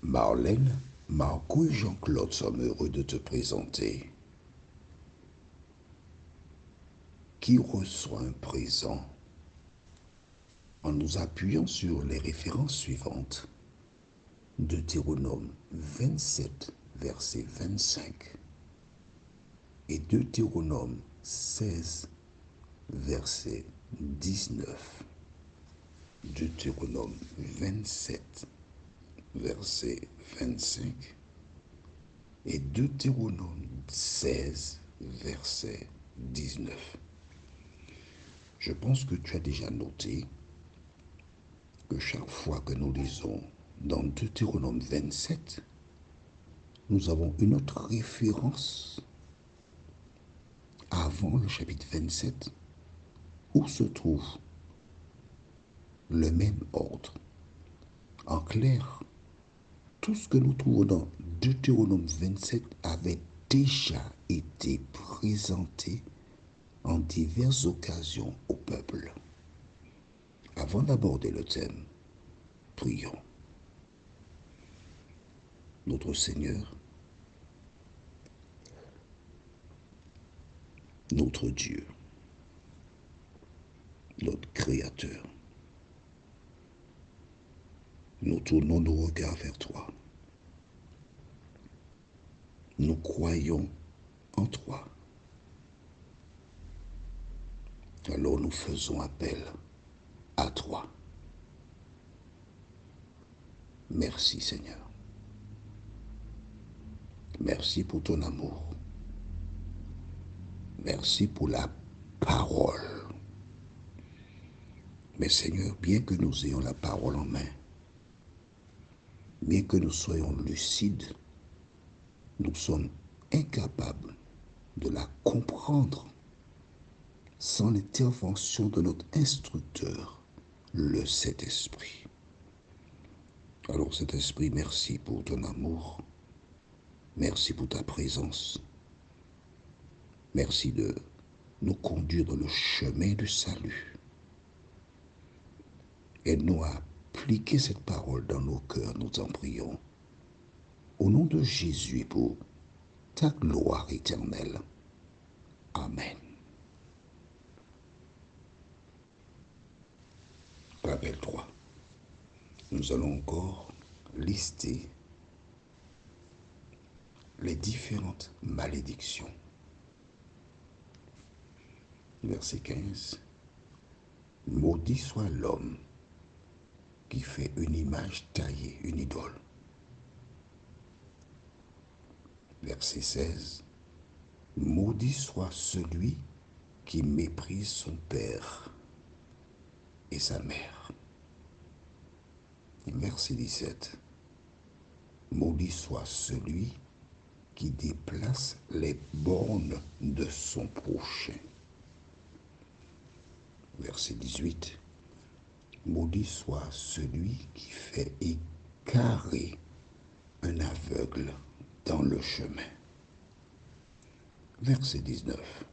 Marlène, Marco et Jean-Claude sommes heureux de te présenter. Qui reçoit un présent en nous appuyant sur les références suivantes. Deutéronome 27, verset 25 et Deutéronome 16, verset 19. Deutéronome 27, verset 25 et Deutéronome 16, verset 19. Je pense que tu as déjà noté que chaque fois que nous lisons dans Deutéronome 27, nous avons une autre référence avant le chapitre 27 où se trouve le même ordre. En clair, tout ce que nous trouvons dans Deutéronome 27 avait déjà été présenté en diverses occasions au peuple. Avant d'aborder le thème, prions. Notre Seigneur, notre Dieu, notre Créateur, nous tournons nos regards vers toi. Nous croyons en toi. Alors nous faisons appel à toi. Merci Seigneur. Merci pour ton amour. Merci pour la parole. Mais Seigneur, bien que nous ayons la parole en main, bien que nous soyons lucides, nous sommes incapables de la comprendre sans l'intervention de notre instructeur, le Saint-Esprit. Alors Saint-Esprit, merci pour ton amour. Merci pour ta présence. Merci de nous conduire dans le chemin du salut. Aide-nous à appliquer cette parole dans nos cœurs, nous en prions. Au nom de Jésus pour ta gloire éternelle. Amen. Rappel 3. Nous allons encore lister les différentes malédictions. Verset 15. Maudit soit l'homme qui fait une image taillée, une idole. Verset 16. Maudit soit celui qui méprise son père et sa mère. Verset 17. Maudit soit celui qui déplace les bornes de son prochain. Verset 18. Maudit soit celui qui fait écarrer un aveugle dans le chemin. Verset 19.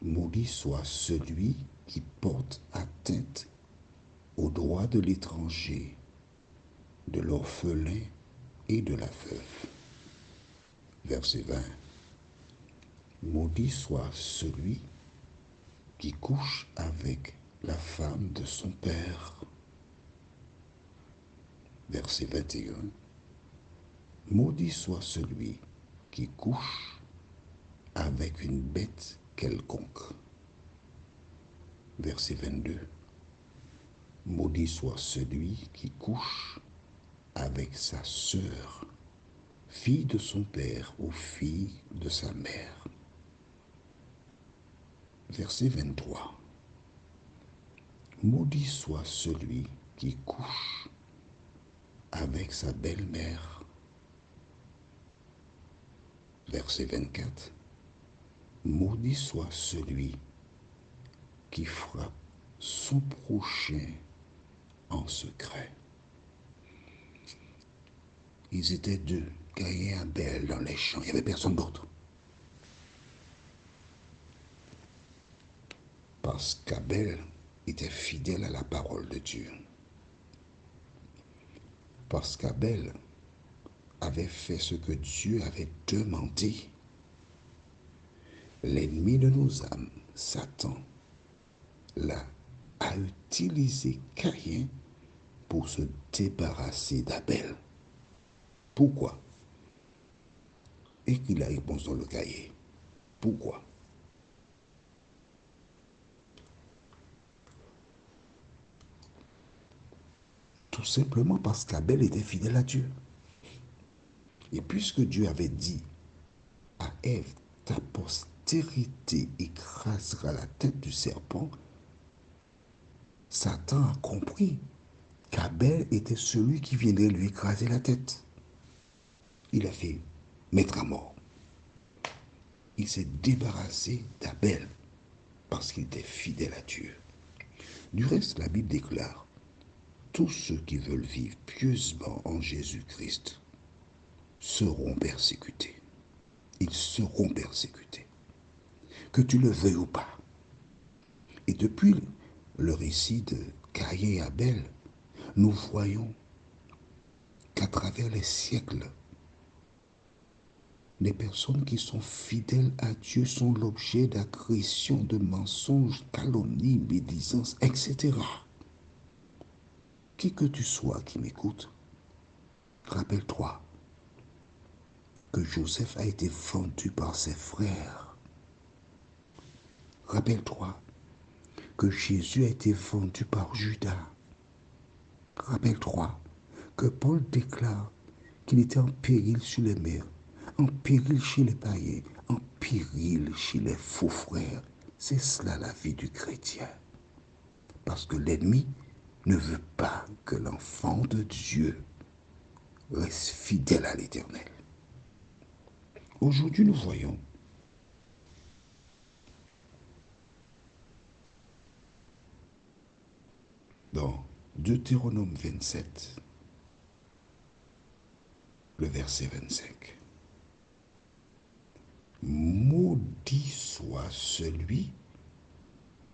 Maudit soit celui qui porte atteinte aux droits de l'étranger, de l'orphelin et de la veuve. Verset 20. Maudit soit celui qui couche avec la femme de son père. Verset 21. Maudit soit celui qui couche avec une bête quelconque. Verset 22. Maudit soit celui qui couche avec sa sœur, fille de son père ou fille de sa mère. Verset 23. Maudit soit celui qui couche avec sa belle-mère. Verset 24. Maudit soit celui qui frappe son prochain en secret. Ils étaient deux, Caïn et Abel, dans les champs. Il n'y avait personne d'autre. Parce qu'Abel était fidèle à la parole de Dieu. parce qu'Abel avait fait ce que Dieu avait demandé. L'ennemi de nos âmes, Satan, a utilisé Caïn pour se débarrasser d'Abel. Pourquoi? Et qu'il a réponse dans le cahier. Pourquoi? Tout simplement parce qu'Abel était fidèle à Dieu. Et puisque Dieu avait dit à Ève, ta postérité écrasera la tête du serpent, Satan a compris qu'Abel était celui qui viendrait lui écraser la tête. Il a fait mettre à mort. Il s'est débarrassé d'Abel parce qu'il était fidèle à Dieu. Du reste, la Bible déclare, tous ceux qui veulent vivre pieusement en Jésus-Christ seront persécutés. Ils seront persécutés. Que tu le veuilles ou pas. Et depuis le récit de Caïn et Abel, nous voyons qu'à travers les siècles, les personnes qui sont fidèles à Dieu sont l'objet d'agressions, de mensonges, calomnies, médisances, etc. Qui que tu sois qui m'écoute, rappelle-toi que Joseph a été vendu par ses frères. Rappelle-toi que Jésus a été vendu par Judas. Rappelle-toi que Paul déclare qu'il était en péril sur les mers, en péril chez les païens, en péril chez les faux frères. C'est cela la vie du chrétien. Parce que l'ennemi ne veut pas que l'enfant de Dieu reste fidèle à l'Éternel. Aujourd'hui, nous voyons dans Deutéronome 27, le verset 25. Maudit soit celui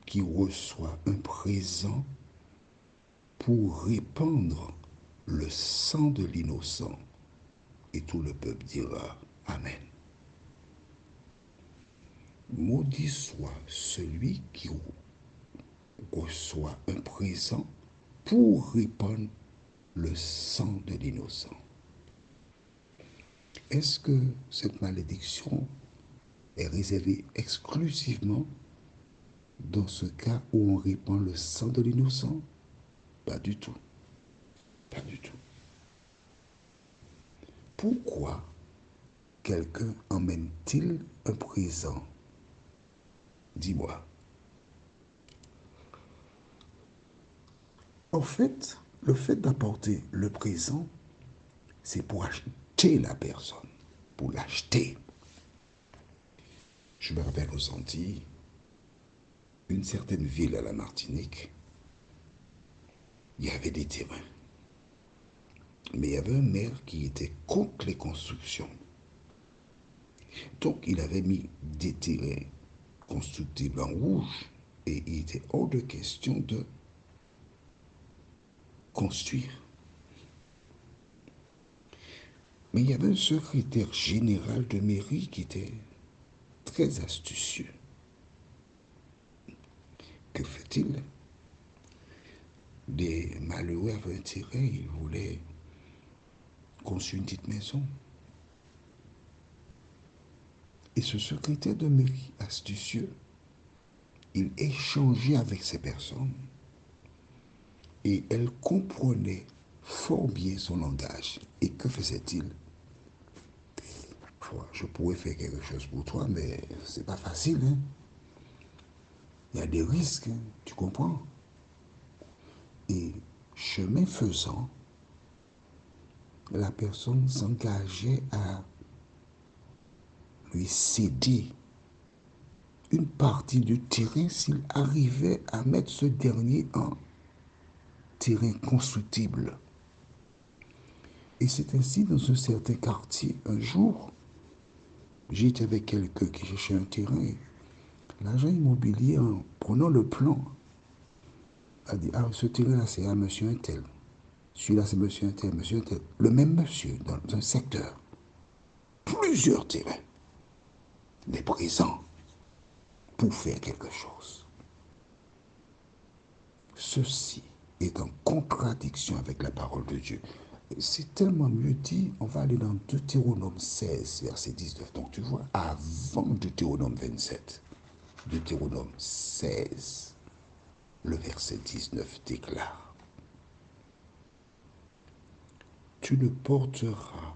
qui reçoit un présent pour répandre le sang de l'innocent. Et tout le peuple dira Amen. Maudit soit celui qui reçoit un présent pour répandre le sang de l'innocent. Est-ce que cette malédiction est réservée exclusivement dans ce cas où on répand le sang de l'innocent? Pas du tout. Pas du tout. Pourquoi quelqu'un emmène-t-il un présent? Dis-moi. En fait, le fait d'apporter le présent, c'est pour acheter la personne, pour l'acheter. Je me rappelle aux Antilles, une certaine ville à la Martinique, il y avait des terrains. Mais il y avait un maire qui était contre les constructions. Donc il avait mis des terrains constructibles en rouge et il était hors de question de construire. Mais il y avait un secrétaire général de mairie qui était très astucieux. Que fait-il? Des malheureux avaient un terrain, ils voulaient construire une petite maison. Et ce secrétaire de mairie astucieux, il échangeait avec ces personnes et elles comprenaient fort bien son langage. Et que faisait-il? Je pourrais faire quelque chose pour toi, mais c'est pas facile. Hein? Il y a des risques, hein? Tu comprends? Et chemin faisant, la personne s'engageait à lui céder une partie du terrain s'il arrivait à mettre ce dernier en terrain constructible. Et c'est ainsi dans un certain quartier. Un jour, j'étais avec quelqu'un qui cherchait un terrain. L'agent immobilier, en prenant le plan, a dit, ah, ce terrain-là, c'est à monsieur un tel. Celui-là, c'est monsieur un tel. Le même monsieur dans un secteur. Plusieurs terrains. Les présents pour faire quelque chose. Ceci est en contradiction avec la parole de Dieu. C'est tellement mieux dit, on va aller dans Deutéronome 16, verset 19. Donc tu vois, avant Deutéronome 27, Deutéronome 16, le verset 19 déclare: tu ne porteras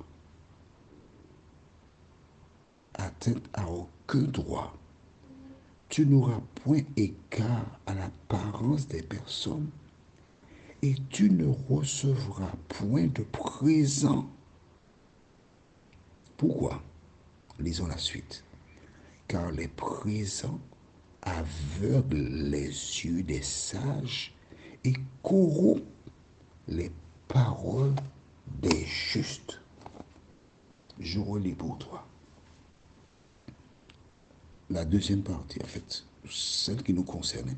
atteinte à aucun droit, tu n'auras point égard à l'apparence des personnes, et tu ne recevras point de présent. Pourquoi? Lisons la suite. Car les présents aveuglent les yeux des sages et corrompent les paroles des justes. Je relis pour toi la deuxième partie, en fait, celle qui nous concernait.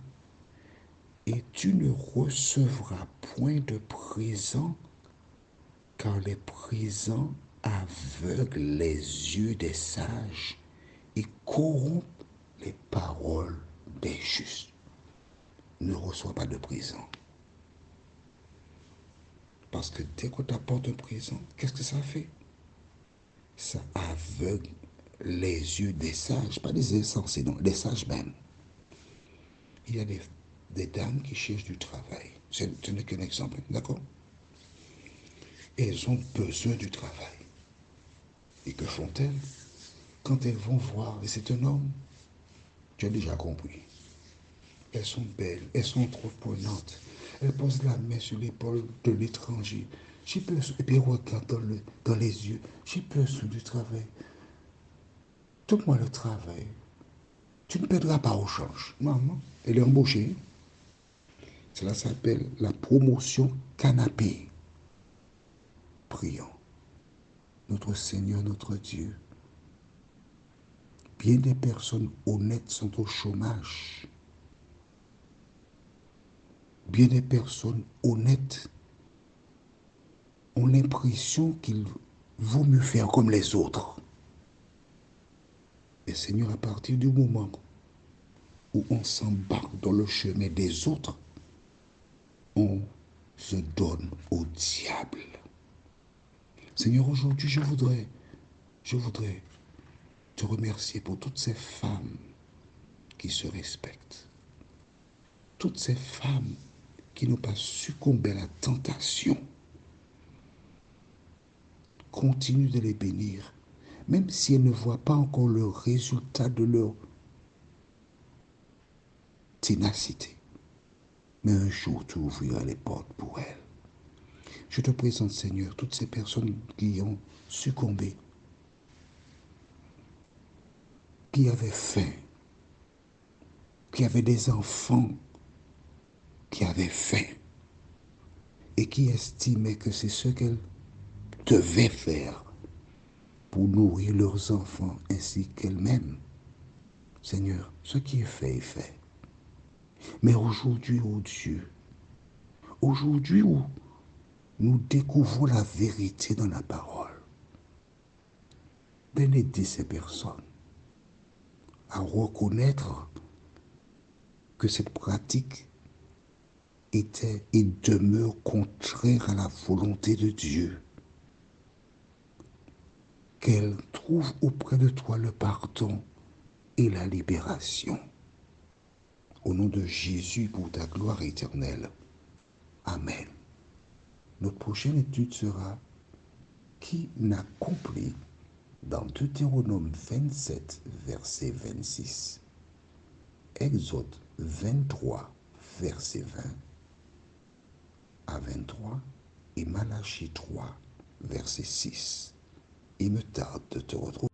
Et tu ne recevras point de présent, car les présents aveuglent les yeux des sages et corrompent les paroles des justes. Ne reçois pas de présent. Parce que dès qu'on t'apporte un présent, qu'est-ce que ça fait? Ça aveugle les yeux des sages, pas des insensés, non, des sages même. Il y a des dames qui cherchent du travail. Ce n'est qu'un exemple, d'accord? Elles ont besoin du travail. Et que font-elles? Quand elles vont voir, et c'est un homme, tu as déjà compris. Elles sont belles, elles sont entreprenantes. Elles posent la main sur l'épaule de l'étranger. Et puis elles regardent dans les yeux. J'ai besoin du travail. Donne-moi le travail. Tu ne perdras pas au change. Maman, elle est embauchée. Cela s'appelle la promotion canapé. Prions. Notre Seigneur, notre Dieu, bien des personnes honnêtes sont au chômage. Bien des personnes honnêtes ont l'impression qu'il vaut mieux faire comme les autres. Et Seigneur, à partir du moment où on s'embarque dans le chemin des autres, on se donne au diable. Seigneur, aujourd'hui, je voudrais te remercier pour toutes ces femmes qui se respectent. Toutes ces femmes qui n'ont pas succombé à la tentation. Continue de les bénir, même si elles ne voient pas encore le résultat de leur ténacité. Mais un jour, tu ouvriras les portes pour elles. Je te présente, Seigneur, toutes ces personnes qui ont succombé, qui avaient faim, qui avaient des enfants, qui avaient faim, et qui estimaient que c'est ce qu'elles devaient faire pour nourrir leurs enfants ainsi qu'elles-mêmes. Seigneur, ce qui est fait est fait. Mais aujourd'hui, oh Dieu, aujourd'hui où nous découvrons la vérité dans la parole, bénédis ces personnes à reconnaître que cette pratique était et demeure contraire à la volonté de Dieu. Qu'elle trouve auprès de toi le pardon et la libération. Au nom de Jésus, pour ta gloire éternelle. Amen. Notre prochaine étude sera qui n'accomplit dans Deutéronome 27, verset 26, Exode 23, verset 20 à 23 et Malachie 3, verset 6. Il me tarde de te retrouver.